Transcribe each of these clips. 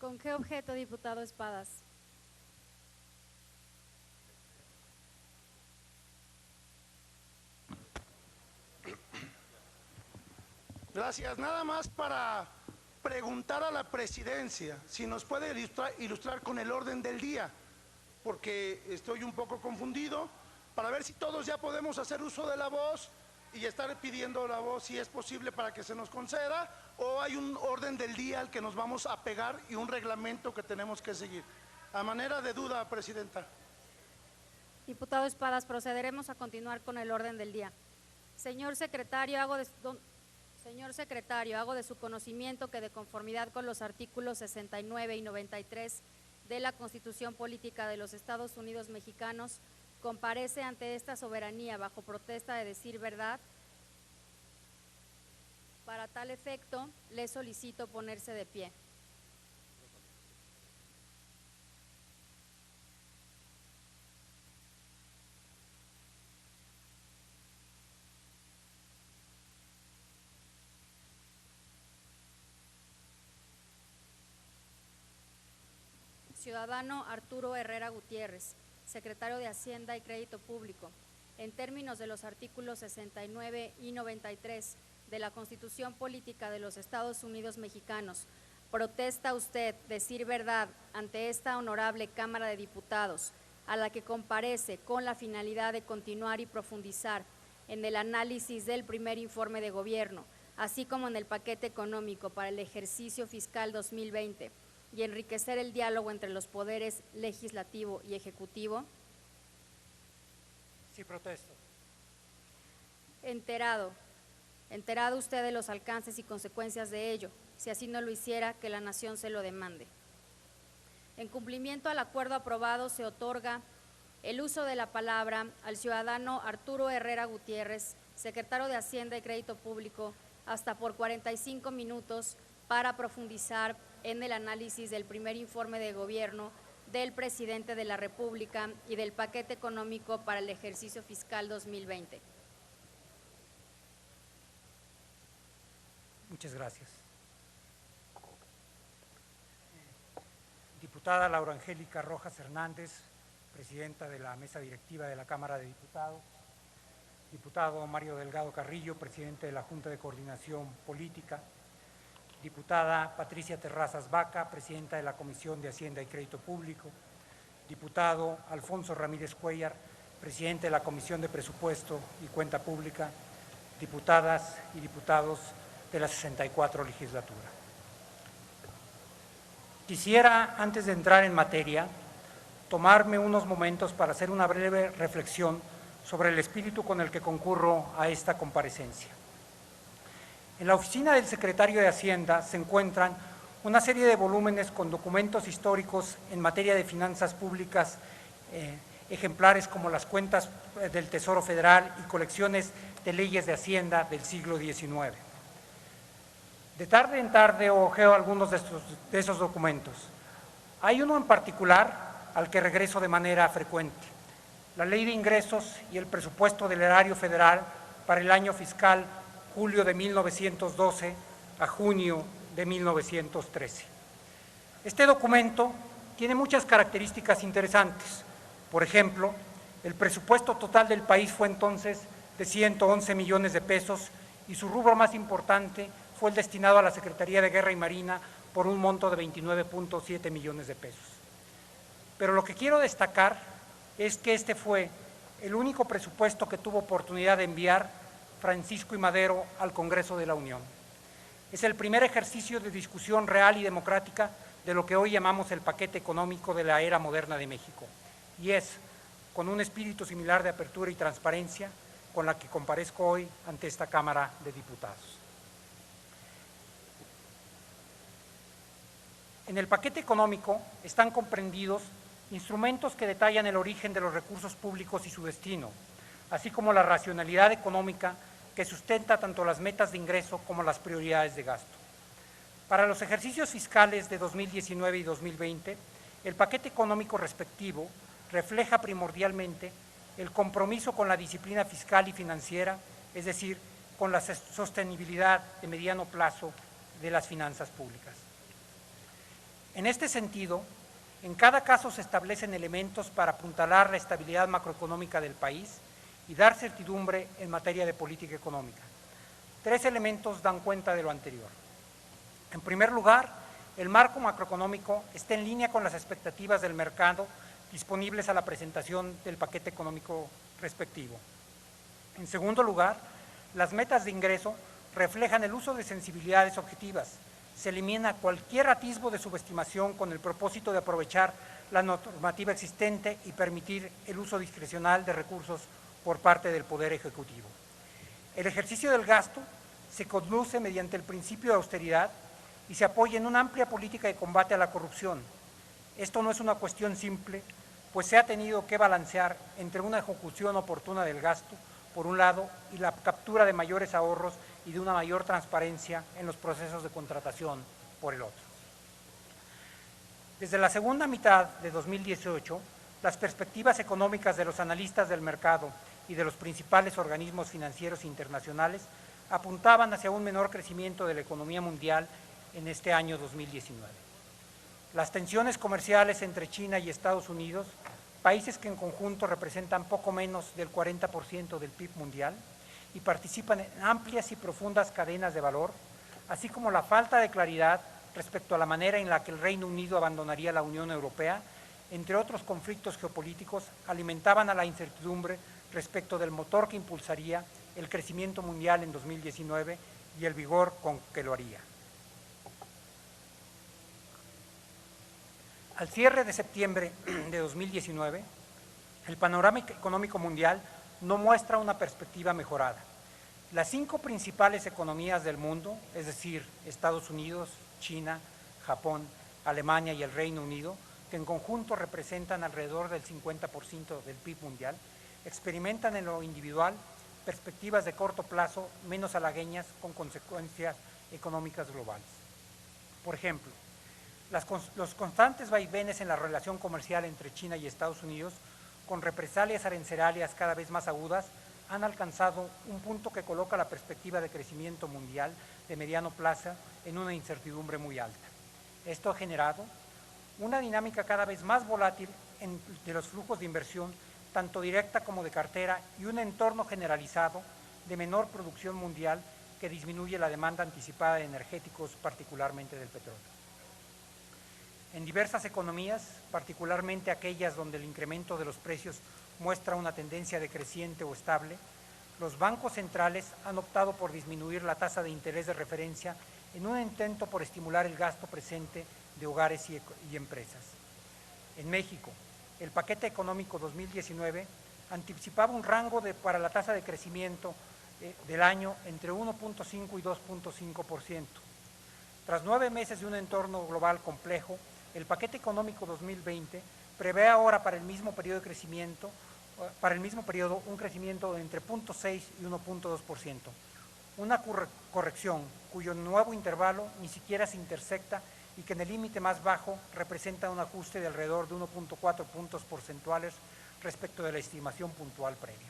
¿Con qué objeto, diputado Espadas? Gracias. Nada más para preguntar a la presidencia si nos puede ilustrar con el orden del día, porque estoy un poco confundido, para ver si todos ya podemos hacer uso de la voz y estar pidiendo la voz si es posible para que se nos conceda, o hay un orden del día al que nos vamos a pegar y un reglamento que tenemos que seguir. A manera de duda, presidenta. Diputado Espadas, procederemos a continuar con el orden del día. Señor secretario, hago de su conocimiento que de conformidad con los artículos 69 y 93 de la Constitución Política de los Estados Unidos Mexicanos, comparece ante esta soberanía bajo protesta de decir verdad. Para tal efecto, le solicito ponerse de pie. Ciudadano Arturo Herrera Gutiérrez, secretario de Hacienda y Crédito Público, en términos de los artículos 69 y 93 de la Constitución Política de los Estados Unidos Mexicanos, ¿protesta usted decir verdad ante esta honorable Cámara de Diputados, a la que comparece con la finalidad de continuar y profundizar en el análisis del primer informe de gobierno, así como en el paquete económico para el ejercicio fiscal 2020, y enriquecer el diálogo entre los poderes legislativo y ejecutivo? Sí, protesto. Enterado usted de los alcances y consecuencias de ello, si así no lo hiciera, que la nación se lo demande. En cumplimiento al acuerdo aprobado, se otorga el uso de la palabra al ciudadano Arturo Herrera Gutiérrez, secretario de Hacienda y Crédito Público, hasta por 45 minutos para profundizar en el análisis del primer informe de gobierno del presidente de la República y del paquete económico para el ejercicio fiscal 2020. Muchas gracias. Diputada Laura Angélica Rojas Hernández, presidenta de la mesa directiva de la Cámara de Diputados. Diputado Mario Delgado Carrillo, presidente de la Junta de Coordinación Política. Diputada Patricia Terrazas Vaca, presidenta de la Comisión de Hacienda y Crédito Público. Diputado Alfonso Ramírez Cuellar, presidente de la Comisión de Presupuesto y Cuenta Pública. Diputadas y diputados de la 64 legislatura. Quisiera, antes de entrar en materia, tomarme unos momentos para hacer una breve reflexión sobre el espíritu con el que concurro a esta comparecencia. En la oficina del secretario de Hacienda se encuentran una serie de volúmenes con documentos históricos en materia de finanzas públicas, ejemplares como las cuentas del Tesoro Federal y colecciones de leyes de Hacienda del siglo XIX. De tarde en tarde ojeo algunos de esos documentos. Hay uno en particular al que regreso de manera frecuente: la Ley de Ingresos y el Presupuesto del Erario Federal para el año fiscal julio de 1912 a junio de 1913. Este documento tiene muchas características interesantes. Por ejemplo, el presupuesto total del país fue entonces de 111 millones de pesos y su rubro más importante fue el destinado a la Secretaría de Guerra y Marina por un monto de 29.7 millones de pesos. Pero lo que quiero destacar es que este fue el único presupuesto que tuvo oportunidad de enviar Francisco I. Madero al Congreso de la Unión. Es el primer ejercicio de discusión real y democrática de lo que hoy llamamos el paquete económico de la era moderna de México, y es con un espíritu similar de apertura y transparencia con la que comparezco hoy ante esta Cámara de Diputados. En el paquete económico están comprendidos instrumentos que detallan el origen de los recursos públicos y su destino, así como la racionalidad económica que sustenta tanto las metas de ingreso como las prioridades de gasto. Para los ejercicios fiscales de 2019 y 2020, el paquete económico respectivo refleja primordialmente el compromiso con la disciplina fiscal y financiera, es decir, con la sostenibilidad de mediano plazo de las finanzas públicas. En este sentido, en cada caso se establecen elementos para apuntalar la estabilidad macroeconómica del país y dar certidumbre en materia de política económica. 3 elementos dan cuenta de lo anterior. En primer lugar, el marco macroeconómico está en línea con las expectativas del mercado disponibles a la presentación del paquete económico respectivo. En segundo lugar, las metas de ingreso reflejan el uso de sensibilidades objetivas. Se elimina cualquier atisbo de subestimación con el propósito de aprovechar la normativa existente y permitir el uso discrecional de recursos por parte del Poder Ejecutivo. El ejercicio del gasto se conduce mediante el principio de austeridad y se apoya en una amplia política de combate a la corrupción. Esto no es una cuestión simple, pues se ha tenido que balancear entre una ejecución oportuna del gasto, por un lado, y la captura de mayores ahorros y de una mayor transparencia en los procesos de contratación, por el otro. Desde la segunda mitad de 2018, las perspectivas económicas de los analistas del mercado y de los principales organismos financieros internacionales apuntaban hacia un menor crecimiento de la economía mundial en este año 2019. Las tensiones comerciales entre China y Estados Unidos, países que en conjunto representan poco menos del 40% del PIB mundial y participan en amplias y profundas cadenas de valor, así como la falta de claridad respecto a la manera en la que el Reino Unido abandonaría la Unión Europea, entre otros conflictos geopolíticos, alimentaban a la incertidumbre respecto del motor que impulsaría el crecimiento mundial en 2019 y el vigor con que lo haría. Al cierre de septiembre de 2019, el panorama económico mundial no muestra una perspectiva mejorada. Las 5 principales economías del mundo, es decir, Estados Unidos, China, Japón, Alemania y el Reino Unido, que en conjunto representan alrededor del 50% del PIB mundial, experimentan en lo individual perspectivas de corto plazo menos halagüeñas con consecuencias económicas globales. Por ejemplo, los constantes vaivenes en la relación comercial entre China y Estados Unidos, con represalias arancelarias cada vez más agudas, han alcanzado un punto que coloca la perspectiva de crecimiento mundial de mediano plazo en una incertidumbre muy alta. Esto ha generado una dinámica cada vez más volátil de los flujos de inversión, tanto directa como de cartera, y un entorno generalizado de menor producción mundial que disminuye la demanda anticipada de energéticos, particularmente del petróleo. En diversas economías, particularmente aquellas donde el incremento de los precios muestra una tendencia decreciente o estable, los bancos centrales han optado por disminuir la tasa de interés de referencia en un intento por estimular el gasto presente de hogares y empresas. En México, el paquete económico 2019 anticipaba un rango para la tasa de crecimiento del año entre 1.5 y 2.5%. Tras 9 meses de un entorno global complejo, el paquete económico 2020 prevé ahora para el mismo periodo un crecimiento de entre 0.6 y 1.2%, una corrección cuyo nuevo intervalo ni siquiera se intersecta y que en el límite más bajo representa un ajuste de alrededor de 1.4 puntos porcentuales respecto de la estimación puntual previa.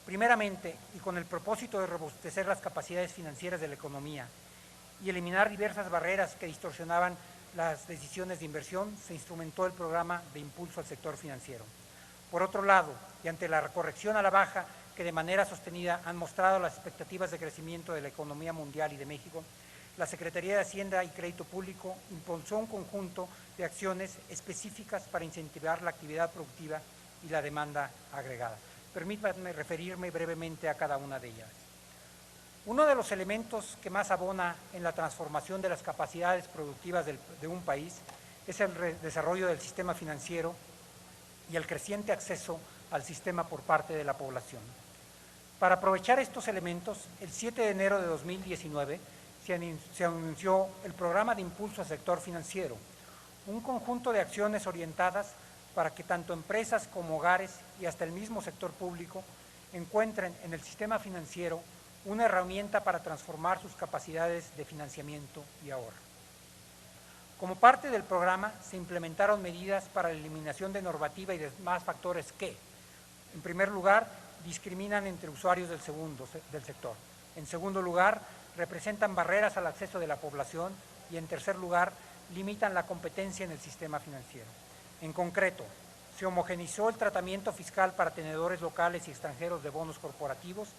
Primeramente, y con el propósito de robustecer las capacidades financieras de la economía y eliminar diversas barreras que distorsionaban las decisiones de inversión, se instrumentó el programa de impulso al sector financiero. Por otro lado, y ante la corrección a la baja que de manera sostenida han mostrado las expectativas de crecimiento de la economía mundial y de México, la Secretaría de Hacienda y Crédito Público impulsó un conjunto de acciones específicas para incentivar la actividad productiva y la demanda agregada. Permítanme referirme brevemente a cada una de ellas. Uno de los elementos que más abona en la transformación de las capacidades productivas de un país es el desarrollo del sistema financiero y el creciente acceso al sistema por parte de la población. Para aprovechar estos elementos, el 7 de enero de 2019 se anunció el Programa de Impulso al Sector Financiero, un conjunto de acciones orientadas para que tanto empresas como hogares y hasta el mismo sector público encuentren en el sistema financiero una herramienta para transformar sus capacidades de financiamiento y ahorro. Como parte del programa se implementaron medidas para la eliminación de normativa y demás factores que, en primer lugar, discriminan entre usuarios del sector. En segundo lugar, representan barreras al acceso de la población y, en tercer lugar, limitan la competencia en el sistema financiero. En concreto, se homogeneizó el tratamiento fiscal para tenedores locales y extranjeros de bonos corporativos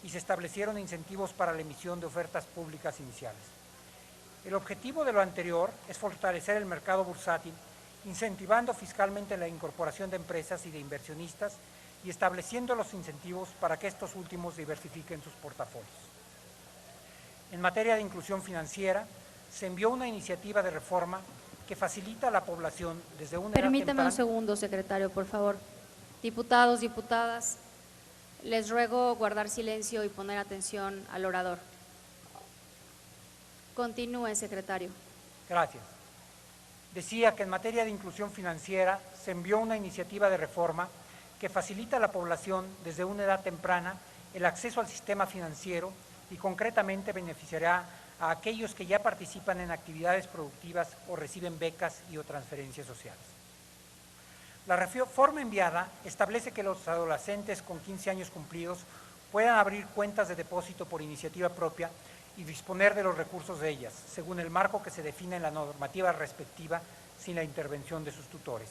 y se establecieron incentivos para la emisión de ofertas públicas iniciales. El objetivo de lo anterior es fortalecer el mercado bursátil, incentivando fiscalmente la incorporación de empresas y de inversionistas y estableciendo los incentivos para que estos últimos diversifiquen sus portafolios. En materia de inclusión financiera, se envió una iniciativa de reforma que facilita a la población desde una edad Permítame temprana. un segundo, secretario, por favor. Diputados, diputadas, les ruego guardar silencio y poner atención al orador. Continúe, secretario. Gracias. Decía que en materia de inclusión financiera se envió una iniciativa de reforma que facilita a la población desde una edad temprana el acceso al sistema financiero y concretamente beneficiará a aquellos que ya participan en actividades productivas o reciben becas y o transferencias sociales. La reforma enviada establece que los adolescentes con 15 años cumplidos puedan abrir cuentas de depósito por iniciativa propia y disponer de los recursos de ellas, según el marco que se define en la normativa respectiva, sin la intervención de sus tutores.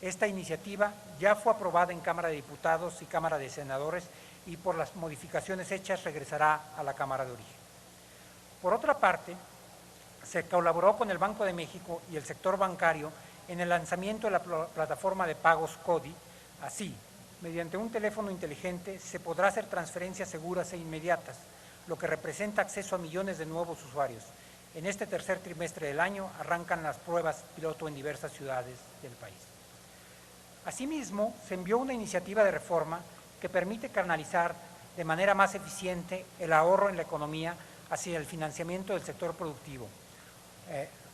Esta iniciativa ya fue aprobada en Cámara de Diputados y Cámara de Senadores y por las modificaciones hechas regresará a la Cámara de Origen. Por otra parte, se colaboró con el Banco de México y el sector bancario en el lanzamiento de la plataforma de pagos CODI. Así, mediante un teléfono inteligente se podrá hacer transferencias seguras e inmediatas, lo que representa acceso a millones de nuevos usuarios. En este tercer trimestre del año arrancan las pruebas piloto en diversas ciudades del país. Asimismo, se envió una iniciativa de reforma que permite canalizar de manera más eficiente el ahorro en la economía hacia el financiamiento del sector productivo,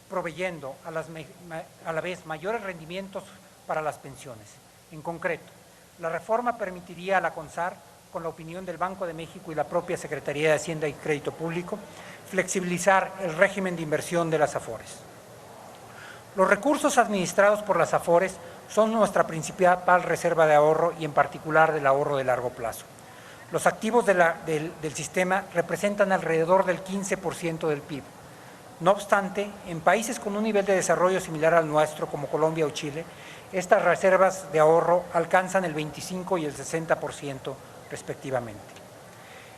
proveyendo a la vez mayores rendimientos para las pensiones. En concreto, la reforma permitiría a la CONSAR, con la opinión del Banco de México y la propia Secretaría de Hacienda y Crédito Público, flexibilizar el régimen de inversión de las AFORES. Los recursos administrados por las AFORES son nuestra principal reserva de ahorro y en particular del ahorro de largo plazo. Los activos del sistema representan alrededor del 15% del PIB. No obstante, en países con un nivel de desarrollo similar al nuestro, como Colombia o Chile, estas reservas de ahorro alcanzan el 25 y el 60% respectivamente.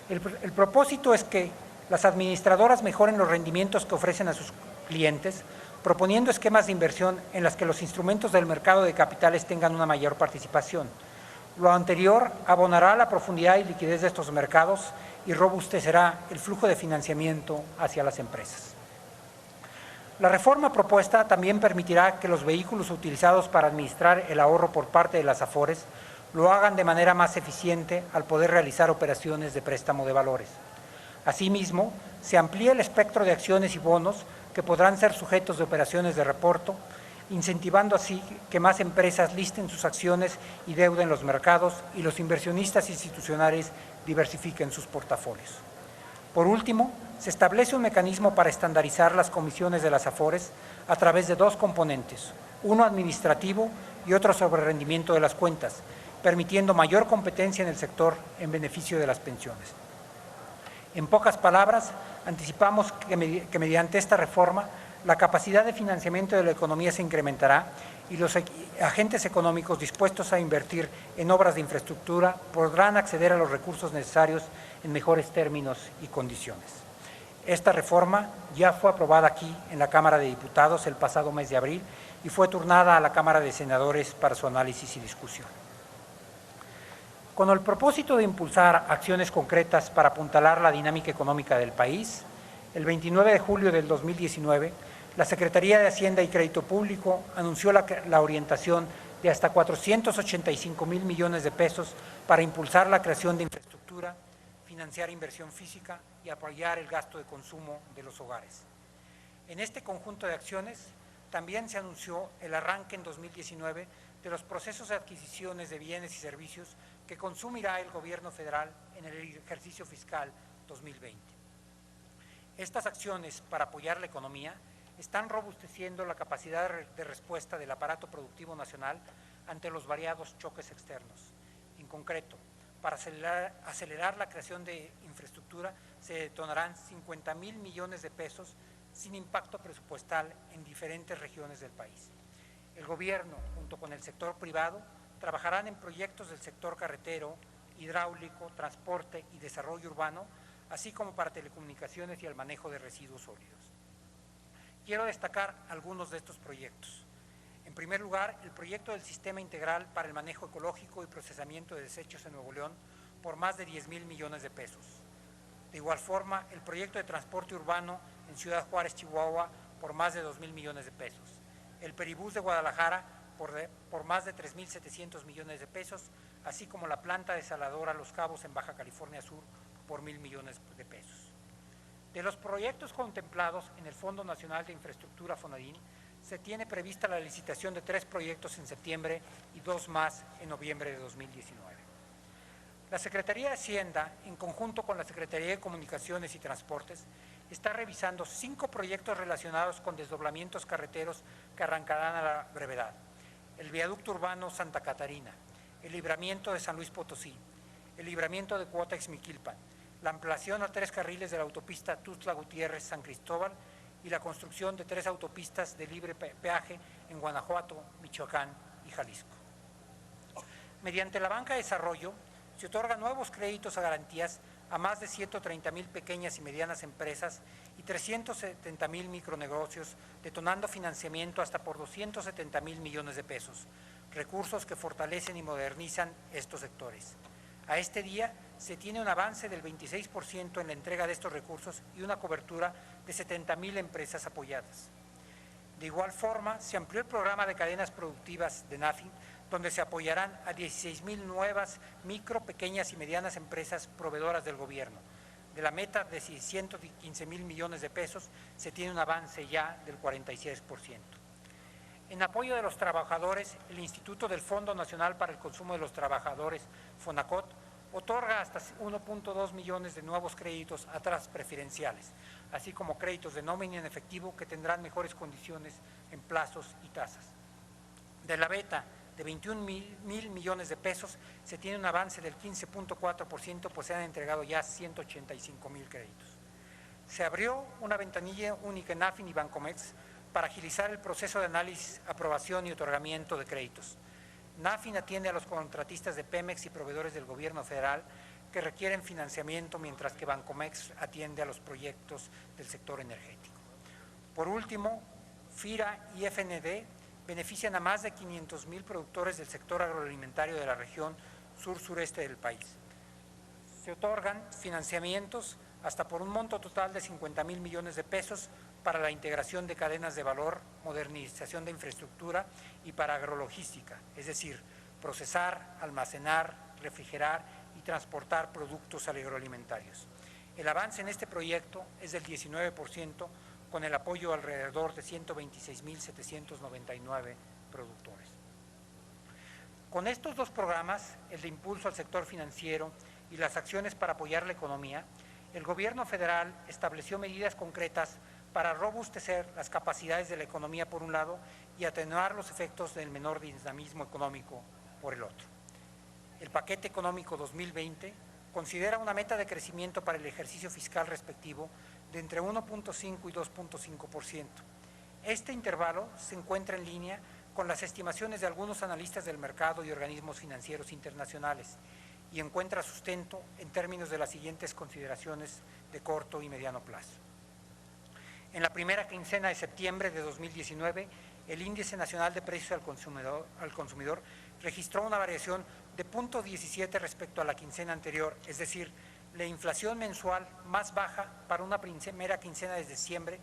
El propósito es que las administradoras mejoren los rendimientos que ofrecen a sus clientes, proponiendo esquemas de inversión en las que los instrumentos del mercado de capitales tengan una mayor participación. Lo anterior abonará la profundidad y liquidez de estos mercados y robustecerá el flujo de financiamiento hacia las empresas. La reforma propuesta también permitirá que los vehículos utilizados para administrar el ahorro por parte de las AFORES lo hagan de manera más eficiente al poder realizar operaciones de préstamo de valores. Asimismo, se amplía el espectro de acciones y bonos que podrán ser sujetos de operaciones de reporto, incentivando así que más empresas listen sus acciones y deuda en los mercados y los inversionistas institucionales diversifiquen sus portafolios. Por último, se establece un mecanismo para estandarizar las comisiones de las AFORES a través de dos componentes, uno administrativo y otro sobre rendimiento de las cuentas, permitiendo mayor competencia en el sector en beneficio de las pensiones. En pocas palabras, anticipamos que mediante esta reforma la capacidad de financiamiento de la economía se incrementará y los agentes económicos dispuestos a invertir en obras de infraestructura podrán acceder a los recursos necesarios en mejores términos y condiciones. Esta reforma ya fue aprobada aquí en la Cámara de Diputados el pasado mes de abril y fue turnada a la Cámara de Senadores para su análisis y discusión. Con el propósito de impulsar acciones concretas para apuntalar la dinámica económica del país, el 29 de julio del 2019, la Secretaría de Hacienda y Crédito Público anunció la orientación de hasta 485,000 millones de pesos para impulsar la creación de infraestructura, financiar inversión física y apoyar el gasto de consumo de los hogares. En este conjunto de acciones también se anunció el arranque en 2019 de los procesos de adquisiciones de bienes y servicios que consumirá el Gobierno federal en el ejercicio fiscal 2020. Estas acciones para apoyar la economía están robusteciendo la capacidad de respuesta del aparato productivo nacional ante los variados choques externos. En concreto, para acelerar la creación de infraestructura se detonarán 50,000 millones de pesos, sin impacto presupuestal en diferentes regiones del país. El gobierno, junto con el sector privado, trabajarán en proyectos del sector carretero, hidráulico, transporte y desarrollo urbano, así como para telecomunicaciones y el manejo de residuos sólidos. Quiero destacar algunos de estos proyectos. En primer lugar, el proyecto del Sistema Integral para el Manejo Ecológico y Procesamiento de Desechos en Nuevo León por más de 10,000 millones de pesos. De igual forma, el proyecto de transporte urbano en Ciudad Juárez, Chihuahua, por más de 2,000 millones de pesos. El Peribús de Guadalajara por más de 3,700 millones de pesos, así como la planta desaladora Los Cabos en Baja California Sur por 1,000 millones de pesos. De los proyectos contemplados en el Fondo Nacional de Infraestructura Fonadín, se tiene prevista la licitación de 3 proyectos en septiembre y 2 más en noviembre de 2019. La Secretaría de Hacienda, en conjunto con la Secretaría de Comunicaciones y Transportes, está revisando 5 proyectos relacionados con desdoblamientos carreteros que arrancarán a la brevedad. El viaducto urbano Santa Catarina, el libramiento de San Luis Potosí, el libramiento de Cuautla-Ixmiquilpan, la ampliación a 3 carriles de la autopista Tuxtla-Gutiérrez-San Cristóbal y la construcción de 3 autopistas de libre peaje en Guanajuato, Michoacán y Jalisco. Mediante la banca de desarrollo, se otorgan nuevos créditos a garantías a más de 130,000 pequeñas y medianas empresas y 370,000 micronegocios, detonando financiamiento hasta por 270,000 millones de pesos, recursos que fortalecen y modernizan estos sectores. A este día se tiene un avance del 26% en la entrega de estos recursos y una cobertura de 70,000 empresas apoyadas. De igual forma, se amplió el programa de cadenas productivas de NAFIN, donde se apoyarán a 16,000 nuevas micro, pequeñas y medianas empresas proveedoras del gobierno. De la meta de 115,000 millones de pesos, se tiene un avance ya del 46%. En apoyo de los trabajadores, el Instituto del Fondo Nacional para el Consumo de los Trabajadores, FONACOT, otorga hasta 1.2 millones de nuevos créditos a tasas preferenciales, así como créditos de nómina en efectivo que tendrán mejores condiciones en plazos y tasas. De la beta de 21,000 millones de pesos, se tiene un avance del 15.4%, pues se han entregado ya 185,000 créditos. Se abrió una ventanilla única en NAFIN y Bancomext para agilizar el proceso de análisis, aprobación y otorgamiento de créditos. NAFIN atiende a los contratistas de Pemex y proveedores del gobierno federal que requieren financiamiento, mientras que Bancomext atiende a los proyectos del sector energético. Por último, FIRA y FND benefician a más de 500,000 productores del sector agroalimentario de la región sur-sureste del país. Se otorgan financiamientos hasta por un monto total de 50,000 millones de pesos para la integración de cadenas de valor, modernización de infraestructura y para agrologística, es decir, procesar, almacenar, refrigerar y transportar productos agroalimentarios. El avance en este proyecto es del 19%, con el apoyo alrededor de 126,799 productores. Con estos 2 programas, el de impulso al sector financiero y las acciones para apoyar la economía, el gobierno federal estableció medidas concretas para robustecer las capacidades de la economía por un lado y atenuar los efectos del menor dinamismo económico por el otro. El paquete económico 2020 considera una meta de crecimiento para el ejercicio fiscal respectivo de entre 1.5 y 2.5%. Este intervalo se encuentra en línea con las estimaciones de algunos analistas del mercado y organismos financieros internacionales y encuentra sustento en términos de las siguientes consideraciones de corto y mediano plazo. En la primera quincena de septiembre de 2019, el Índice Nacional de Precios al Consumidor registró una variación de 0.17 respecto a la quincena anterior, es decir, la inflación mensual más baja para una primera quincena de septiembre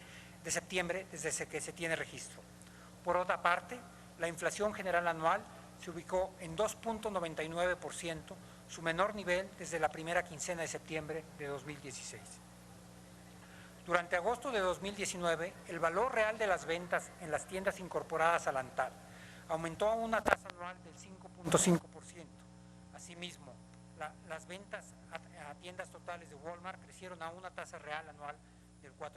desde que se tiene registro. Por otra parte, la inflación general anual se ubicó en 2.99%, su menor nivel desde la primera quincena de septiembre de 2016. Durante agosto de 2019, el valor real de las ventas en las tiendas incorporadas a la ANTAD aumentó a una tasa anual del 5.5%. Asimismo, las ventas a tiendas totales de Walmart crecieron a una tasa real anual del 4%.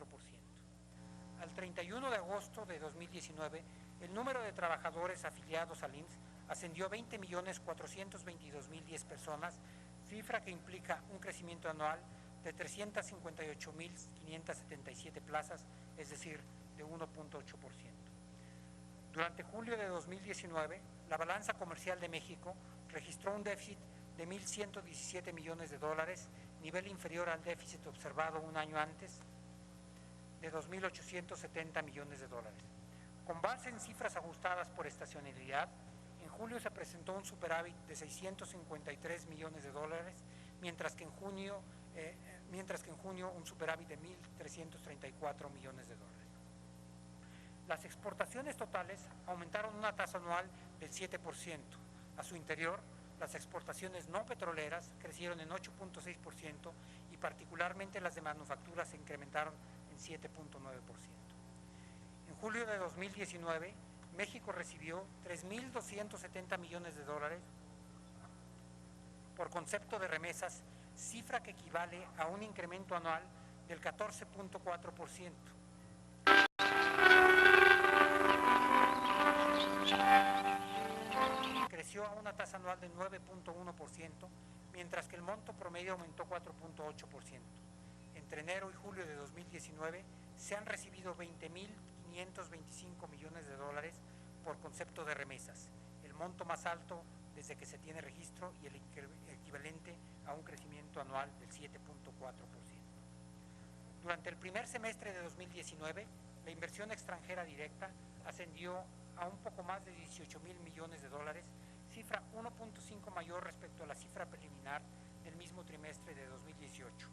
Al 31 de agosto de 2019, el número de trabajadores afiliados al IMSS ascendió a 20,422,010 personas, cifra que implica un crecimiento anual de 358,577 plazas es decir, de 1.8%. Durante julio de 2019, la balanza comercial de México registró un déficit de 1.117 millones de dólares, nivel inferior al déficit observado un año antes de 2.870 millones de dólares. Con base en cifras ajustadas por estacionalidad, en julio se presentó un superávit de 653 millones de dólares, mientras que en junio un superávit de 1.334 millones de dólares. Las exportaciones totales aumentaron una tasa anual del 7%. A su interior, las exportaciones no petroleras crecieron en 8.6% y particularmente las de manufacturas se incrementaron en 7.9%. En julio de 2019, México recibió 3.270 millones de dólares por concepto de remesas, cifra que equivale a un incremento anual del 14.4%. Creció a una tasa anual de 9.1%, mientras que el monto promedio aumentó 4.8%. Entre enero y julio de 2019 se han recibido 20.525 millones de dólares por concepto de remesas, el monto más alto desde que se tiene registro y el equivalente a un crecimiento anual del 7.4%. Durante el primer semestre de 2019, la inversión extranjera directa ascendió a un poco más de 18.000 millones de dólares, cifra 1.5 mayor respecto a la cifra preliminar del mismo trimestre de 2018,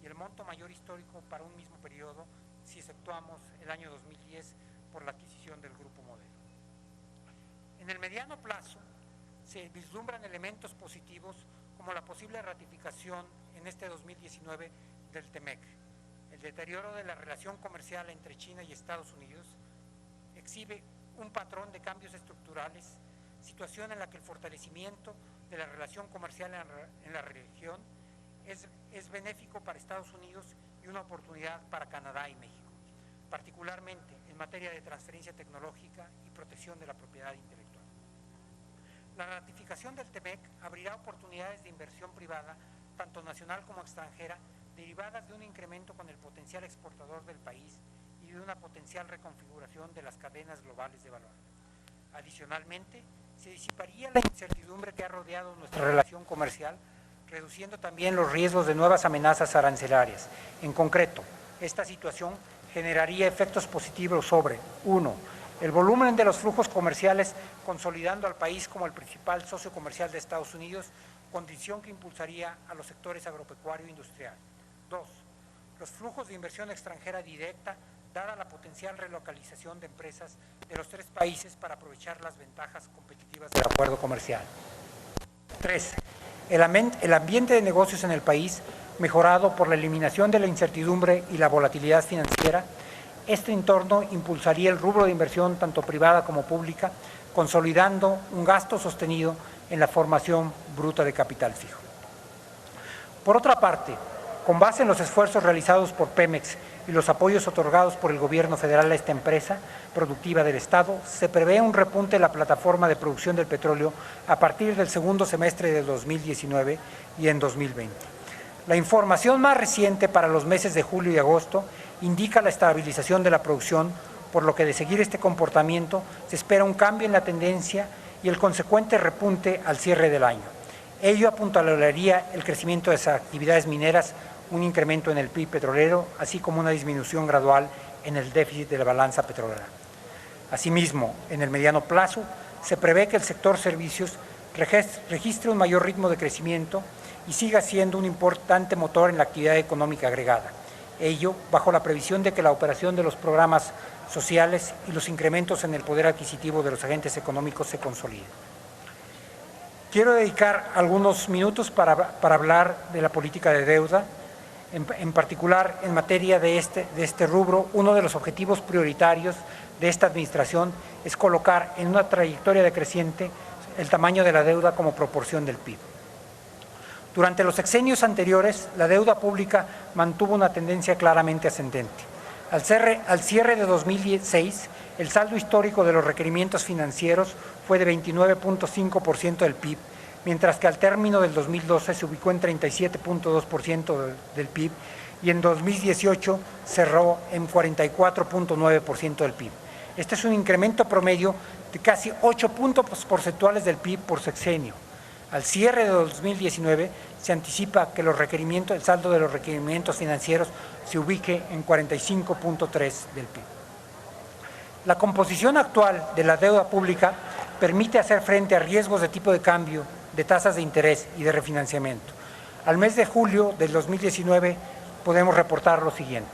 y el monto mayor histórico para un mismo periodo si exceptuamos el año 2010 por la adquisición del Grupo Modelo. En el mediano plazo se vislumbran elementos positivos como la posible ratificación en este 2019 del TEMEC, el deterioro de la relación comercial entre China y Estados Unidos exhibe un patrón de cambios estructurales, situación en la que el fortalecimiento de la relación comercial en la región es benéfico para Estados Unidos y una oportunidad para Canadá y México, particularmente en materia de transferencia tecnológica y protección de la propiedad intelectual. La ratificación del TEMEC abrirá oportunidades de inversión privada, tanto nacional como extranjera, derivadas de un incremento con el potencial exportador del país y de una potencial reconfiguración de las cadenas globales de valor. Adicionalmente, se disiparía la incertidumbre que ha rodeado nuestra relación comercial, reduciendo también los riesgos de nuevas amenazas arancelarias. En concreto, esta situación generaría efectos positivos sobre 1. El volumen de los flujos comerciales, consolidando al país como el principal socio comercial de Estados Unidos, condición que impulsaría a los sectores agropecuario e industrial. 2. Los flujos de inversión extranjera directa, dada la potencial relocalización de empresas de los tres países para aprovechar las ventajas competitivas del acuerdo comercial. 3. El ambiente de negocios en el país, mejorado por la eliminación de la incertidumbre y la volatilidad financiera. Este entorno impulsaría el rubro de inversión tanto privada como pública, consolidando un gasto sostenido en la formación bruta de capital fijo. Por otra parte, con base en los esfuerzos realizados por Pemex y los apoyos otorgados por el gobierno federal a esta empresa productiva del Estado, se prevé un repunte de la plataforma de producción del petróleo a partir del segundo semestre de 2019 y en 2020. La información más reciente para los meses de julio y agosto indica la estabilización de la producción, por lo que de seguir este comportamiento se espera un cambio en la tendencia y el consecuente repunte al cierre del año. Ello apuntalaría el crecimiento de las actividades mineras, un incremento en el PIB petrolero, así como una disminución gradual en el déficit de la balanza petrolera. Asimismo, en el mediano plazo, se prevé que el sector servicios registre un mayor ritmo de crecimiento y siga siendo un importante motor en la actividad económica agregada. Ello bajo la previsión de que la operación de los programas sociales y los incrementos en el poder adquisitivo de los agentes económicos se consoliden. Quiero dedicar algunos minutos para hablar de la política de deuda. En particular, en materia de este rubro, uno de los objetivos prioritarios de esta administración es colocar en una trayectoria decreciente el tamaño de la deuda como proporción del PIB. Durante los sexenios anteriores, la deuda pública mantuvo una tendencia claramente ascendente. Al cierre de 2016, el saldo histórico de los requerimientos financieros fue de 29.5% del PIB, mientras que al término del 2012 se ubicó en 37.2% del PIB y en 2018 cerró en 44.9% del PIB. Este es un incremento promedio de casi 8 puntos porcentuales del PIB por sexenio. Al cierre de 2019 se anticipa que el saldo de los requerimientos financieros se ubique en 45.3 del PIB. La composición actual de la deuda pública permite hacer frente a riesgos de tipo de cambio, de tasas de interés y de refinanciamiento. Al mes de julio del 2019 podemos reportar lo siguiente.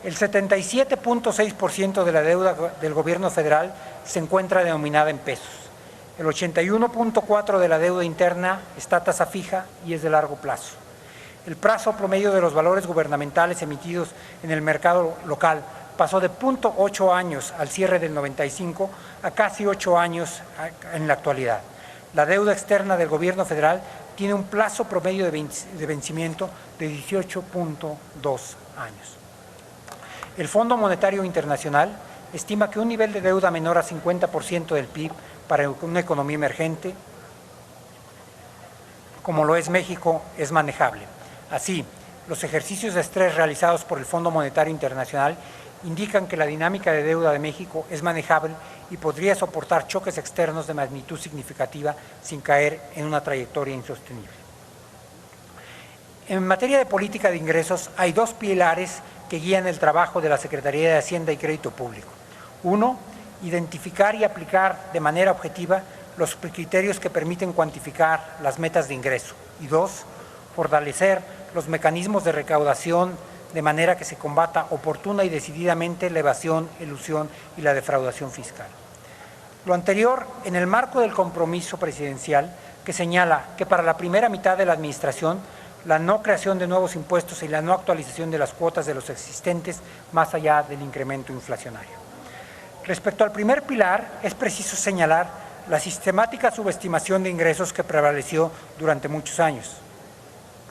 El 77.6% de la deuda del gobierno federal se encuentra denominada en pesos. El 81.4% de la deuda interna está a tasa fija y es de largo plazo. El plazo promedio de los valores gubernamentales emitidos en el mercado local pasó de 0.8 años al cierre del 95 a casi 8 años en la actualidad. La deuda externa del gobierno federal tiene un plazo promedio de vencimiento de 18.2 años. El Fondo Monetario Internacional estima que un nivel de deuda menor a 50% del PIB para una economía emergente, como lo es México, es manejable. Así, los ejercicios de estrés realizados por el Fondo Monetario Internacional indican que la dinámica de deuda de México es manejable y podría soportar choques externos de magnitud significativa sin caer en una trayectoria insostenible. En materia de política de ingresos, hay dos pilares que guían el trabajo de la Secretaría de Hacienda y Crédito Público. Uno, identificar y aplicar de manera objetiva los criterios que permiten cuantificar las metas de ingreso. Y dos, fortalecer los mecanismos de recaudación de manera que se combata oportuna y decididamente la evasión, elusión y la defraudación fiscal. Lo anterior en el marco del compromiso presidencial que señala que para la primera mitad de la administración la no creación de nuevos impuestos y la no actualización de las cuotas de los existentes más allá del incremento inflacionario. Respecto al primer pilar, es preciso señalar la sistemática subestimación de ingresos que prevaleció durante muchos años.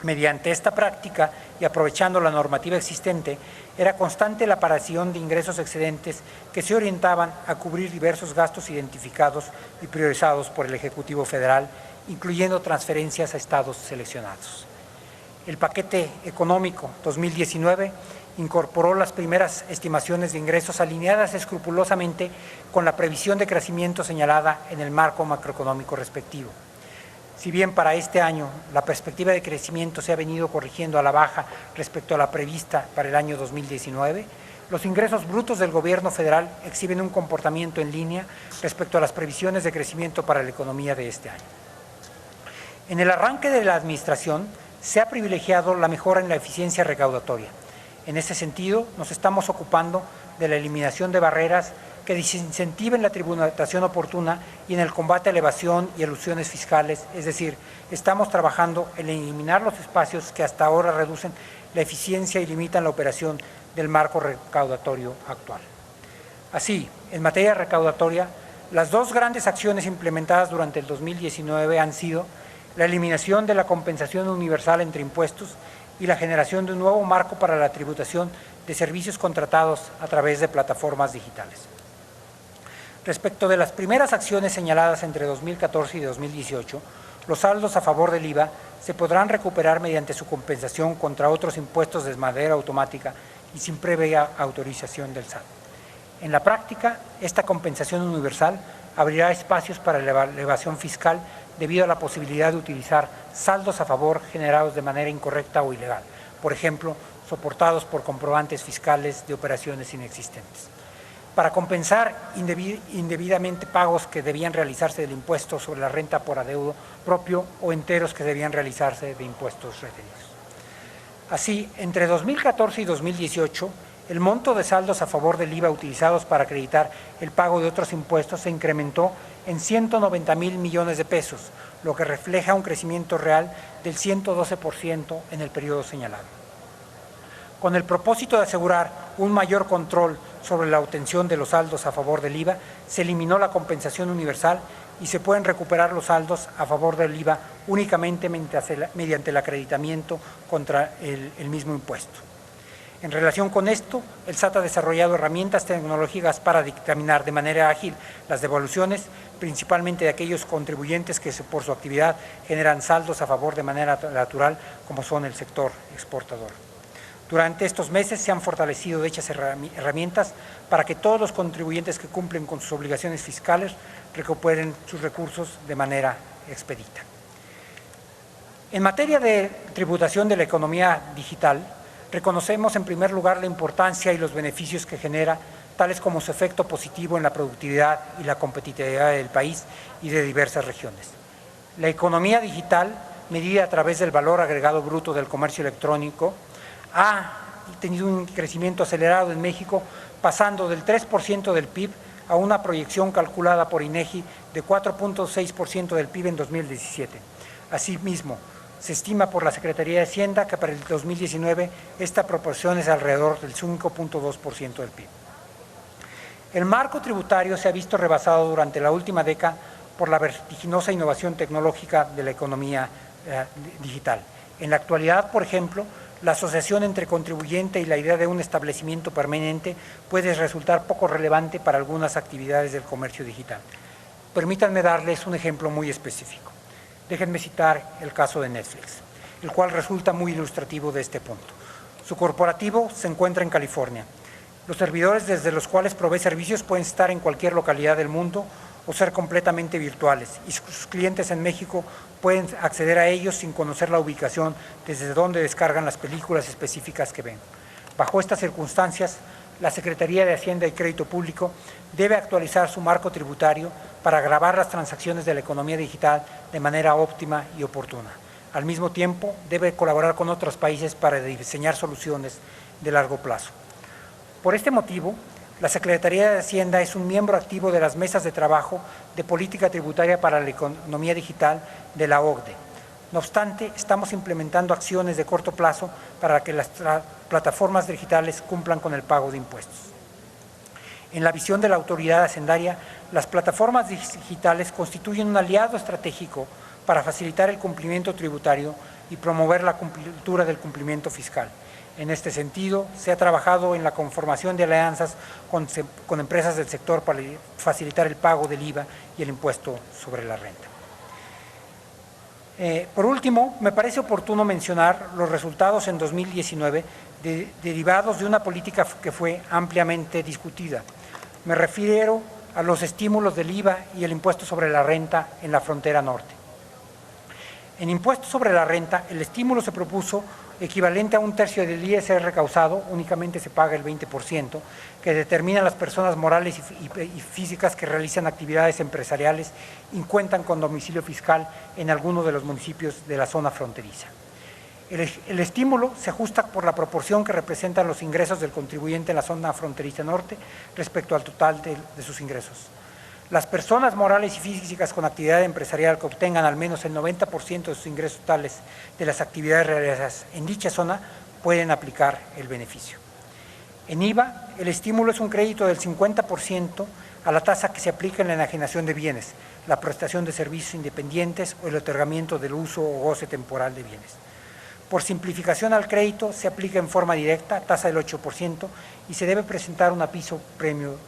Mediante esta práctica y aprovechando la normativa existente, era constante la aparición de ingresos excedentes que se orientaban a cubrir diversos gastos identificados y priorizados por el Ejecutivo Federal, incluyendo transferencias a estados seleccionados. El paquete económico 2019 incorporó las primeras estimaciones de ingresos alineadas escrupulosamente con la previsión de crecimiento señalada en el marco macroeconómico respectivo. Si bien para este año la perspectiva de crecimiento se ha venido corrigiendo a la baja respecto a la prevista para el año 2019, los ingresos brutos del gobierno federal exhiben un comportamiento en línea respecto a las previsiones de crecimiento para la economía de este año. En el arranque de la administración se ha privilegiado la mejora en la eficiencia recaudatoria. En este sentido, nos estamos ocupando de la eliminación de barreras que desincentiven la tributación oportuna y en el combate a la evasión y elusiones fiscales, es decir, estamos trabajando en eliminar los espacios que hasta ahora reducen la eficiencia y limitan la operación del marco recaudatorio actual. Así, en materia recaudatoria, las dos grandes acciones implementadas durante el 2019 han sido la eliminación de la compensación universal entre impuestos y la generación de un nuevo marco para la tributación de servicios contratados a través de plataformas digitales. Respecto de las primeras acciones señaladas entre 2014 y 2018, los saldos a favor del IVA se podrán recuperar mediante su compensación contra otros impuestos de manera automática y sin previa autorización del SAT. En la práctica, esta compensación universal abrirá espacios para la evasión fiscal debido a la posibilidad de utilizar saldos a favor generados de manera incorrecta o ilegal, por ejemplo, soportados por comprobantes fiscales de operaciones inexistentes. Para compensar indebidamente pagos que debían realizarse del impuesto sobre la renta por adeudo propio o enteros que debían realizarse de impuestos retenidos. Así, entre 2014 y 2018, el monto de saldos a favor del IVA utilizados para acreditar el pago de otros impuestos se incrementó en 190,000 millones de pesos, lo que refleja un crecimiento real del 112% en el periodo señalado. Con el propósito de asegurar un mayor control sobre la obtención de los saldos a favor del IVA, se eliminó la compensación universal y se pueden recuperar los saldos a favor del IVA únicamente mediante el acreditamiento contra el mismo impuesto. En relación con esto, el SAT ha desarrollado herramientas tecnológicas para dictaminar de manera ágil las devoluciones, principalmente de aquellos contribuyentes que por su actividad generan saldos a favor de manera natural, como son el sector exportador. Durante estos meses se han fortalecido dichas herramientas para que todos los contribuyentes que cumplen con sus obligaciones fiscales recuperen sus recursos de manera expedita. En materia de tributación de la economía digital, reconocemos en primer lugar la importancia y los beneficios que genera, tales como su efecto positivo en la productividad y la competitividad del país y de diversas regiones. La economía digital, medida a través del valor agregado bruto del comercio electrónico, ha tenido un crecimiento acelerado en México, pasando del 3% del PIB a una proyección calculada por INEGI de 4.6% del PIB en 2017. Asimismo, se estima por la Secretaría de Hacienda que para el 2019 esta proporción es alrededor del 5.2% del PIB. El marco tributario se ha visto rebasado durante la última década por la vertiginosa innovación tecnológica de la economía digital. En la actualidad, por ejemplo, la asociación entre contribuyente y la idea de un establecimiento permanente puede resultar poco relevante para algunas actividades del comercio digital. Permítanme darles un ejemplo muy específico. Déjenme citar el caso de Netflix, el cual resulta muy ilustrativo de este punto. Su corporativo se encuentra en California. Los servidores desde los cuales provee servicios pueden estar en cualquier localidad del mundo o ser completamente virtuales, y sus clientes en México pueden acceder a ellos sin conocer la ubicación desde donde descargan las películas específicas que ven. Bajo estas circunstancias, la Secretaría de Hacienda y Crédito Público debe actualizar su marco tributario para gravar las transacciones de la economía digital de manera óptima y oportuna. Al mismo tiempo, debe colaborar con otros países para diseñar soluciones de largo plazo. Por este motivo, la Secretaría de Hacienda es un miembro activo de las mesas de trabajo de política tributaria para la economía digital de la OCDE. No obstante, estamos implementando acciones de corto plazo para que las plataformas digitales cumplan con el pago de impuestos. En la visión de la autoridad hacendaria, las plataformas digitales constituyen un aliado estratégico para facilitar el cumplimiento tributario y promover la cultura del cumplimiento fiscal. En este sentido, se ha trabajado en la conformación de alianzas con empresas del sector para facilitar el pago del IVA y el impuesto sobre la renta. Por último, me parece oportuno mencionar los resultados en 2019 derivados de una política que fue ampliamente discutida. Me refiero a los estímulos del IVA y el impuesto sobre la renta en la frontera norte. En impuesto sobre la renta, el estímulo se propuso equivalente a un tercio del ISR recausado, únicamente se paga el 20%, que determinan las personas morales y físicas que realizan actividades empresariales y cuentan con domicilio fiscal en alguno de los municipios de la zona fronteriza. El estímulo se ajusta por la proporción que representan los ingresos del contribuyente en la zona fronteriza norte respecto al total de sus ingresos. Las personas morales y físicas con actividad empresarial que obtengan al menos el 90% de sus ingresos totales de las actividades realizadas en dicha zona pueden aplicar el beneficio. En IVA, el estímulo es un crédito del 50% a la tasa que se aplica en la enajenación de bienes, la prestación de servicios independientes o el otorgamiento del uso o goce temporal de bienes. Por simplificación al crédito, se aplica en forma directa, tasa del 8%, y se debe presentar un aviso previo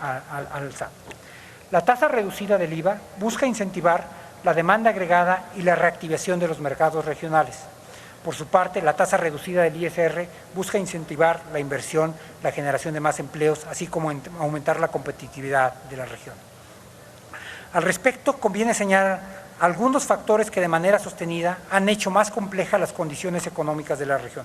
al SAT. La tasa reducida del IVA busca incentivar la demanda agregada y la reactivación de los mercados regionales. Por su parte, la tasa reducida del ISR busca incentivar la inversión, la generación de más empleos, así como aumentar la competitividad de la región. Al respecto, conviene señalar algunos factores que de manera sostenida han hecho más complejas las condiciones económicas de la región.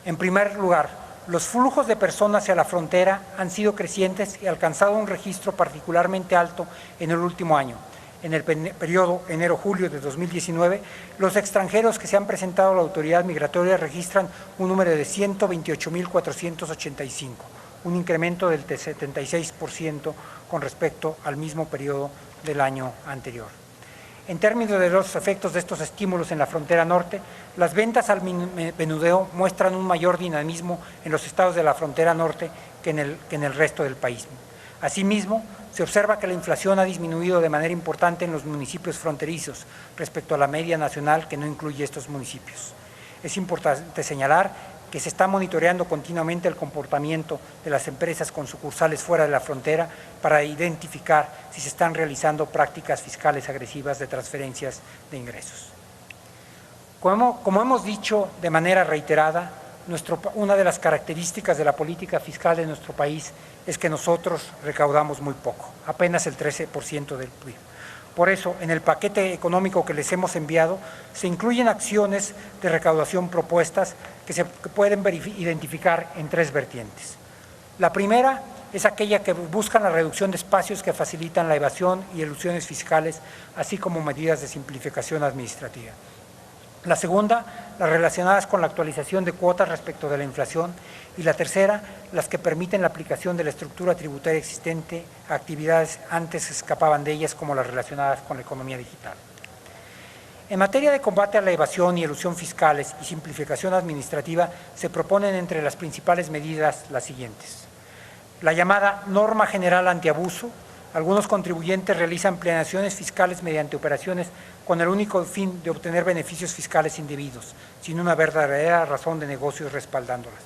En primer lugar, los flujos de personas hacia la frontera han sido crecientes y alcanzado un registro particularmente alto en el último año. En el periodo enero-julio de 2019, los extranjeros que se han presentado a la autoridad migratoria registran un número de 128.485, un incremento del 76% con respecto al mismo periodo del año anterior. En términos de los efectos de estos estímulos en la frontera norte, las ventas al menudeo muestran un mayor dinamismo en los estados de la frontera norte que en el resto del país. Asimismo, se observa que la inflación ha disminuido de manera importante en los municipios fronterizos respecto a la media nacional que no incluye estos municipios. Es importante señalar que se está monitoreando continuamente el comportamiento de las empresas con sucursales fuera de la frontera para identificar si se están realizando prácticas fiscales agresivas de transferencias de ingresos. Como hemos dicho de manera reiterada, una de las características de la política fiscal de nuestro país es que nosotros recaudamos muy poco, apenas el 13% del PIB. Por eso, en el paquete económico que les hemos enviado, se incluyen acciones de recaudación propuestas que se pueden identificar en 3 vertientes. La primera es aquella que busca la reducción de espacios que facilitan la evasión y elusiones fiscales, así como medidas de simplificación administrativa. La segunda, las relacionadas con la actualización de cuotas respecto de la inflación, y la tercera, las que permiten la aplicación de la estructura tributaria existente a actividades antes escapaban de ellas, como las relacionadas con la economía digital. En materia de combate a la evasión y elusión fiscales y simplificación administrativa, se proponen entre las principales medidas las siguientes. La llamada norma general antiabuso. Algunos contribuyentes realizan planeaciones fiscales mediante operaciones con el único fin de obtener beneficios fiscales indebidos, sin una verdadera razón de negocios respaldándolas.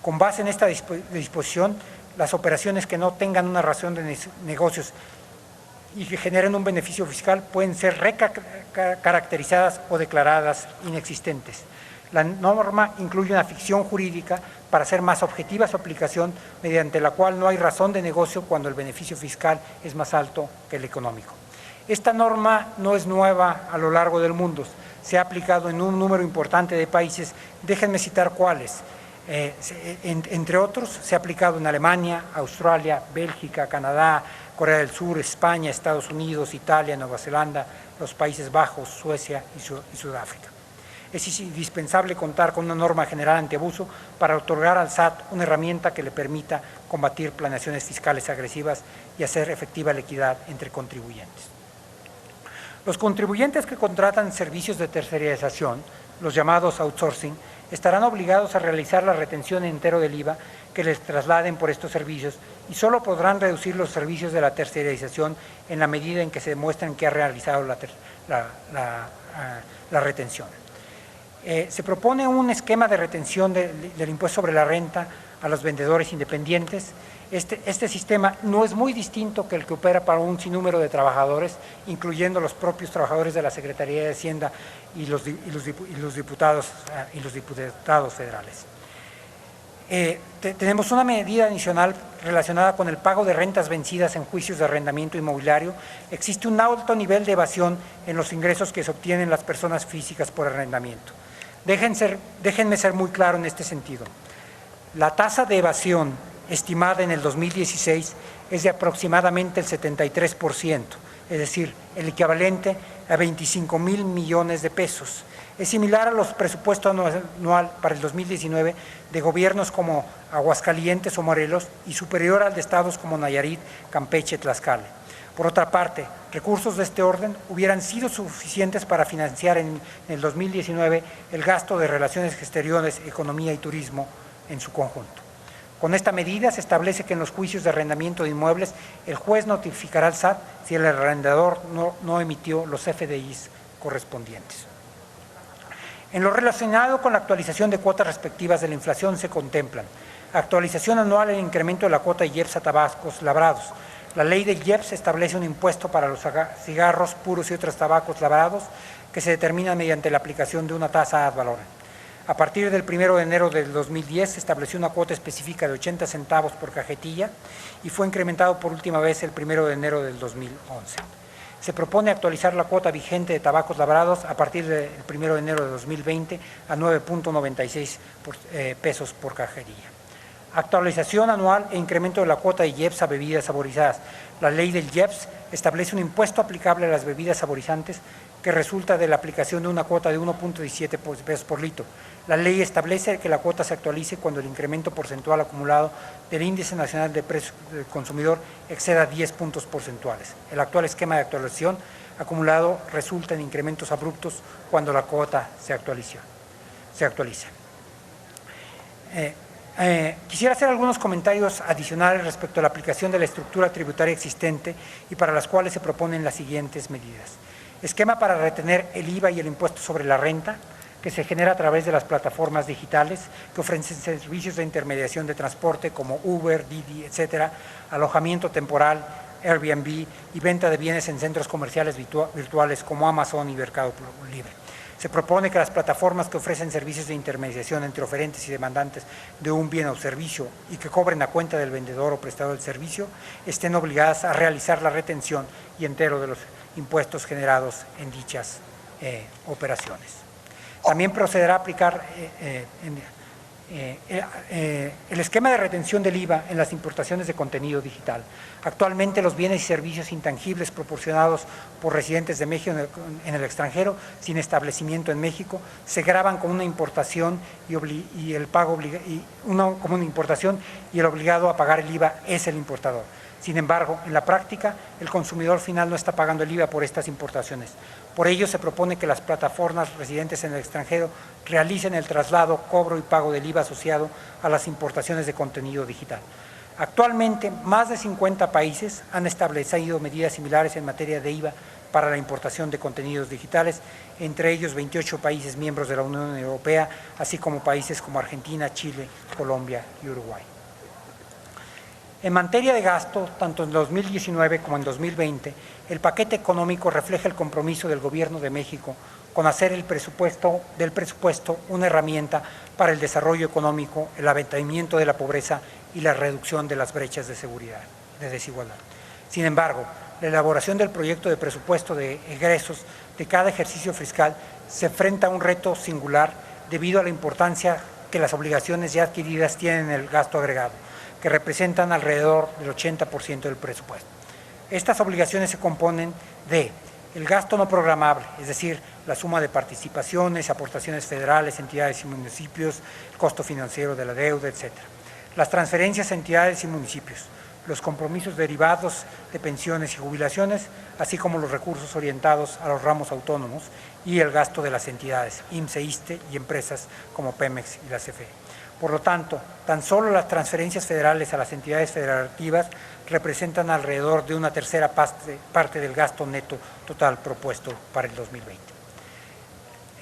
Con base en esta disposición, las operaciones que no tengan una razón de negocios y que generen un beneficio fiscal pueden ser recaracterizadas o declaradas inexistentes. La norma incluye una ficción jurídica para hacer más objetiva su aplicación, mediante la cual no hay razón de negocio cuando el beneficio fiscal es más alto que el económico. Esta norma no es nueva a lo largo del mundo, se ha aplicado en un número importante de países, déjenme citar cuáles. Entre otros, se ha aplicado en Alemania, Australia, Bélgica, Canadá, Corea del Sur, España, Estados Unidos, Italia, Nueva Zelanda, los Países Bajos, Suecia y Sudáfrica. Es indispensable contar con una norma general antiabuso para otorgar al SAT una herramienta que le permita combatir planeaciones fiscales agresivas y hacer efectiva la equidad entre contribuyentes. Los contribuyentes que contratan servicios de tercerización, los llamados outsourcing, estarán obligados a realizar la retención entero del IVA que les trasladen por estos servicios y solo podrán reducir los servicios de la tercerización en la medida en que se demuestren que ha realizado la retención. Se propone un esquema de retención del impuesto sobre la renta a los vendedores independientes. Este sistema no es muy distinto que el que opera para un sinnúmero de trabajadores, incluyendo los propios trabajadores de la Secretaría de Hacienda y los diputados federales. Tenemos una medida adicional relacionada con el pago de rentas vencidas en juicios de arrendamiento inmobiliario. Existe un alto nivel de evasión en los ingresos que se obtienen las personas físicas por arrendamiento. Déjenme ser muy claro en este sentido. La tasa de evasión estimada en el 2016 es de aproximadamente el 73%, es decir, el equivalente a 25,000 millones de pesos. Es similar a los presupuestos anual para el 2019 de gobiernos como Aguascalientes o Morelos y superior al de estados como Nayarit, Campeche, Tlaxcala. Por otra parte, recursos de este orden hubieran sido suficientes para financiar en el 2019 el gasto de relaciones exteriores, economía y turismo en su conjunto. Con esta medida se establece que en los juicios de arrendamiento de inmuebles el juez notificará al SAT si el arrendador no emitió los FDIs correspondientes. En lo relacionado con la actualización de cuotas respectivas de la inflación se contemplan actualización anual e incremento de la cuota de IEPS a tabacos labrados. La ley del IEPS establece un impuesto para los cigarros puros y otros tabacos labrados que se determina mediante la aplicación de una tasa ad valorem. A partir del 1 de enero del 2010 se estableció una cuota específica de 80 centavos por cajetilla y fue incrementado por última vez el 1 de enero del 2011. Se propone actualizar la cuota vigente de tabacos labrados a partir del 1 de enero de 2020 a 9.96 pesos por cajetilla. Actualización anual e incremento de la cuota de IEPS a bebidas saborizadas. La ley del IEPS establece un impuesto aplicable a las bebidas saborizantes que resulta de la aplicación de una cuota de 1.17 pesos por litro. La ley establece que la cuota se actualice cuando el incremento porcentual acumulado del índice nacional de precios del consumidor exceda 10 puntos porcentuales. El actual esquema de actualización acumulado resulta en incrementos abruptos cuando la cuota se actualiza. Quisiera hacer algunos comentarios adicionales respecto a la aplicación de la estructura tributaria existente y para las cuales se proponen las siguientes medidas. Esquema para retener el IVA y el impuesto sobre la renta, que se genera a través de las plataformas digitales que ofrecen servicios de intermediación de transporte como Uber, Didi, etcétera, alojamiento temporal, Airbnb y venta de bienes en centros comerciales virtuales como Amazon y Mercado Libre. Se propone que las plataformas que ofrecen servicios de intermediación entre oferentes y demandantes de un bien o servicio y que cobren a cuenta del vendedor o prestador del servicio estén obligadas a realizar la retención y entero de los impuestos generados en dichas operaciones. También procederá a aplicar el esquema de retención del IVA en las importaciones de contenido digital. Actualmente los bienes y servicios intangibles proporcionados por residentes de México en el extranjero sin establecimiento en México se gravan con una importación y el pago como una importación y el obligado a pagar el IVA es el importador. Sin embargo, en la práctica, el consumidor final no está pagando el IVA por estas importaciones. Por ello, se propone que las plataformas residentes en el extranjero realicen el traslado, cobro y pago del IVA asociado a las importaciones de contenido digital. Actualmente, más de 50 países han establecido medidas similares en materia de IVA para la importación de contenidos digitales, entre ellos 28 países miembros de la Unión Europea, así como países como Argentina, Chile, Colombia y Uruguay. En materia de gasto, tanto en 2019 como en 2020, el paquete económico refleja el compromiso del Gobierno de México con hacer del presupuesto una herramienta para el desarrollo económico, el abatimiento de la pobreza y la reducción de las brechas de desigualdad. Sin embargo, la elaboración del proyecto de presupuesto de egresos de cada ejercicio fiscal se enfrenta a un reto singular debido a la importancia que las obligaciones ya adquiridas tienen en el gasto agregado, que representan alrededor del 80% del presupuesto. Estas obligaciones se componen de el gasto no programable, es decir, la suma de participaciones, aportaciones federales, entidades y municipios, el costo financiero de la deuda, etc. Las transferencias a entidades y municipios, los compromisos derivados de pensiones y jubilaciones, así como los recursos orientados a los ramos autónomos y el gasto de las entidades, IMSS, ISSSTE y empresas como Pemex y la CFE. Por lo tanto, tan solo las transferencias federales a las entidades federativas representan alrededor de una tercera parte del gasto neto total propuesto para el 2020.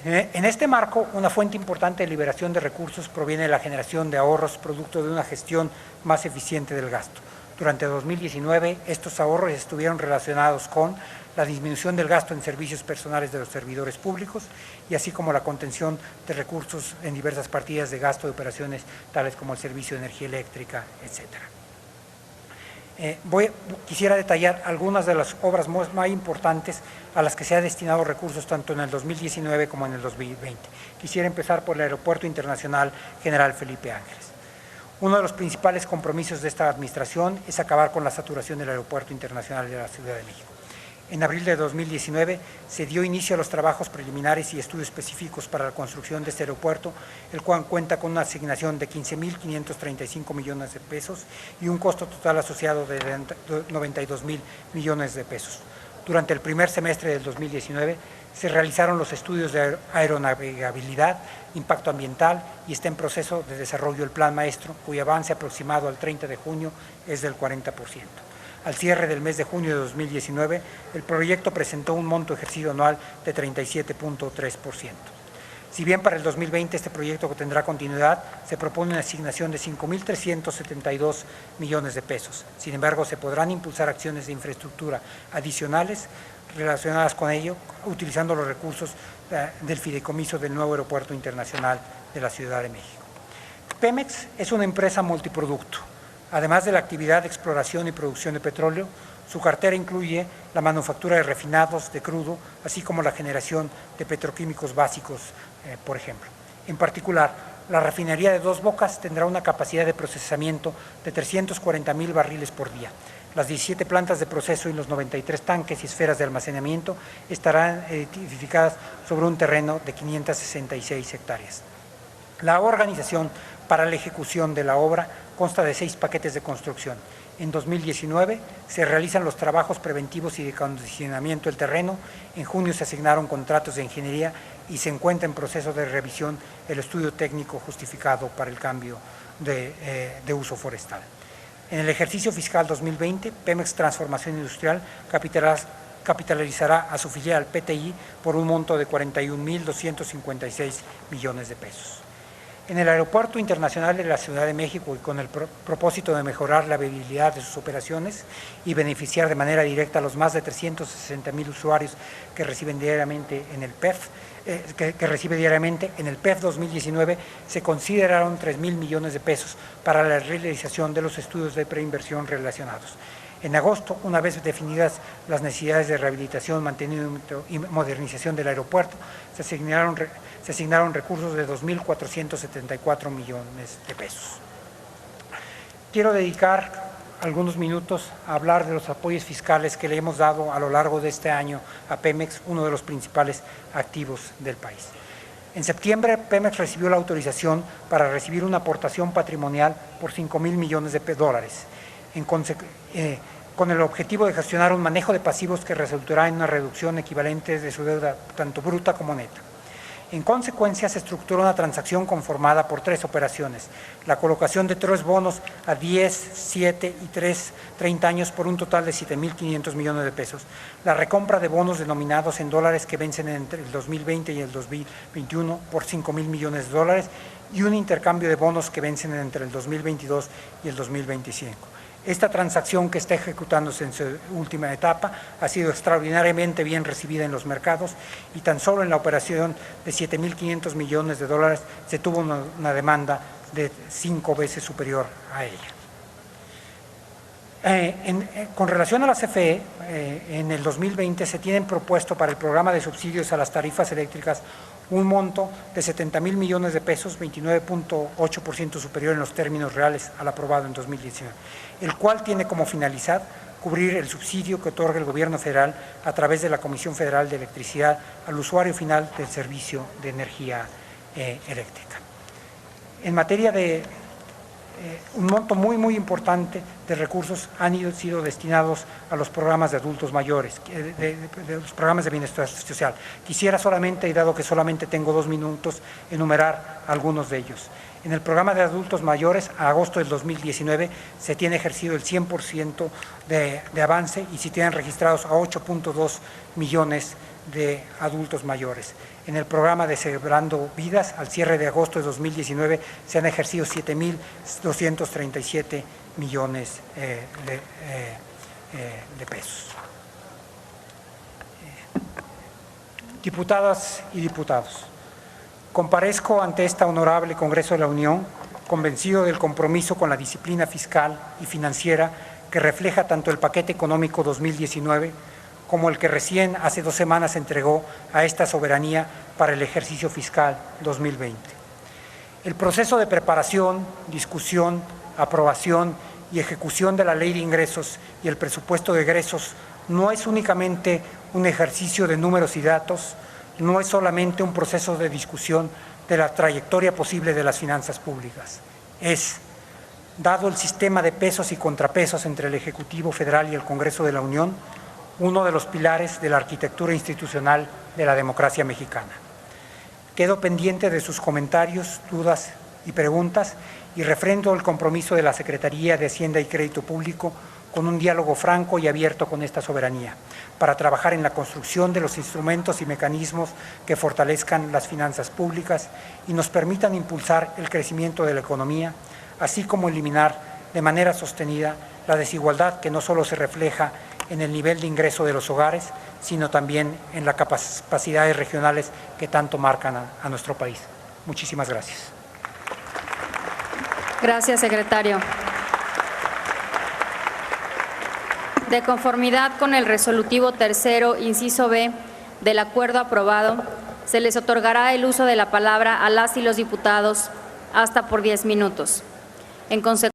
En este marco, una fuente importante de liberación de recursos proviene de la generación de ahorros producto de una gestión más eficiente del gasto. Durante 2019, estos ahorros estuvieron relacionados con la disminución del gasto en servicios personales de los servidores públicos y así como la contención de recursos en diversas partidas de gasto de operaciones tales como el servicio de energía eléctrica, etcétera. Quisiera detallar algunas de las obras más importantes a las que se ha destinado recursos tanto en el 2019 como en el 2020. Quisiera empezar por el Aeropuerto Internacional General Felipe Ángeles. Uno de los principales compromisos de esta administración es acabar con la saturación del Aeropuerto Internacional de la Ciudad de México. En abril de 2019 se dio inicio a los trabajos preliminares y estudios específicos para la construcción de este aeropuerto, el cual cuenta con una asignación de 15.535 millones de pesos y un costo total asociado de 92.000 millones de pesos. Durante el primer semestre del 2019 se realizaron los estudios de aeronavegabilidad, impacto ambiental y está en proceso de desarrollo el plan maestro, cuyo avance aproximado al 30 de junio es del 40%. Al cierre del mes de junio de 2019, el proyecto presentó un monto ejercido anual de 37.3%. Si bien para el 2020 este proyecto tendrá continuidad, se propone una asignación de 5.372 millones de pesos. Sin embargo, se podrán impulsar acciones de infraestructura adicionales relacionadas con ello, utilizando los recursos del fideicomiso del nuevo Aeropuerto Internacional de la Ciudad de México. Pemex es una empresa multiproducto. Además de la actividad de exploración y producción de petróleo, su cartera incluye la manufactura de refinados de crudo, así como la generación de petroquímicos básicos, por ejemplo. En particular, la refinería de Dos Bocas tendrá una capacidad de procesamiento de 340.000 barriles por día. Las 17 plantas de proceso y los 93 tanques y esferas de almacenamiento estarán edificadas sobre un terreno de 566 hectáreas. La organización para la ejecución de la obra consta de 6 paquetes de construcción. En 2019 se realizan los trabajos preventivos y de acondicionamiento del terreno. En junio se asignaron contratos de ingeniería y se encuentra en proceso de revisión el estudio técnico justificado para el cambio de uso forestal. En el ejercicio fiscal 2020, Pemex Transformación Industrial capitalizará a su filial PTI por un monto de 41.256 millones de pesos. En el Aeropuerto Internacional de la Ciudad de México y con el propósito de mejorar la viabilidad de sus operaciones y beneficiar de manera directa a los más de 360,000 usuarios que reciben diariamente en el PEF, en el PEF 2019 se consideraron 3,000 millones de pesos para la realización de los estudios de preinversión relacionados. En agosto, una vez definidas las necesidades de rehabilitación, mantenimiento y modernización del aeropuerto, se asignaron recursos de 2,474 millones de pesos. Quiero dedicar algunos minutos a hablar de los apoyos fiscales que le hemos dado a lo largo de este año a Pemex, uno de los principales activos del país. En septiembre, Pemex recibió la autorización para recibir una aportación patrimonial por 5,000 millones de dólares, con el objetivo de gestionar un manejo de pasivos que resultará en una reducción equivalente de su deuda, tanto bruta como neta. En consecuencia, se estructuró una transacción conformada por 3 operaciones: la colocación de 3 bonos a 10, 7 y 30 años por un total de 7,500 millones de pesos, la recompra de bonos denominados en dólares que vencen entre el 2020 y el 2021 por 5,000 millones de dólares y un intercambio de bonos que vencen entre el 2022 y el 2025. Esta transacción, que está ejecutándose en su última etapa, ha sido extraordinariamente bien recibida en los mercados y tan solo en la operación de 7,500 millones de dólares se tuvo una demanda de 5 veces superior a ella. Con relación a la CFE, en el 2020 se tienen propuesto para el programa de subsidios a las tarifas eléctricas un monto de 70,000 millones de pesos, 29,8% superior en los términos reales al aprobado en 2019, el cual tiene como finalidad cubrir el subsidio que otorga el Gobierno federal a través de la Comisión Federal de Electricidad al usuario final del servicio de energía eléctrica. En materia de un monto muy importante de recursos han sido destinados a los programas de adultos mayores, de los programas de bienestar social. Quisiera solamente, y dado que solamente tengo 2 minutos, enumerar algunos de ellos. En el programa de adultos mayores, a agosto del 2019, se tiene ejercido el 100% de avance y se tienen registrados a 8,2 millones de adultos mayores. En el programa de Celebrando Vidas, al cierre de agosto de 2019, se han ejercido 7,237 millones de pesos. Diputadas y diputados, comparezco ante esta honorable Congreso de la Unión convencido del compromiso con la disciplina fiscal y financiera que refleja tanto el paquete económico 2019 como el que recién hace 2 semanas entregó a esta soberanía para el ejercicio fiscal 2020. El proceso de preparación, discusión, aprobación y ejecución de la Ley de Ingresos y el presupuesto de egresos no es únicamente un ejercicio de números y datos, no es solamente un proceso de discusión de la trayectoria posible de las finanzas públicas. Es, dado el sistema de pesos y contrapesos entre el Ejecutivo Federal y el Congreso de la Unión, uno de los pilares de la arquitectura institucional de la democracia mexicana. Quedo pendiente de sus comentarios, dudas y preguntas y refrendo el compromiso de la Secretaría de Hacienda y Crédito Público con un diálogo franco y abierto con esta soberanía, para trabajar en la construcción de los instrumentos y mecanismos que fortalezcan las finanzas públicas y nos permitan impulsar el crecimiento de la economía, así como eliminar de manera sostenida la desigualdad que no solo se refleja en el nivel de ingreso de los hogares, sino también en las capacidades regionales que tanto marcan a nuestro país. Muchísimas gracias. Gracias, secretario. De conformidad con el resolutivo 3º, inciso B, del acuerdo aprobado, se les otorgará el uso de la palabra a las y los diputados hasta por 10 minutos. En consecuencia,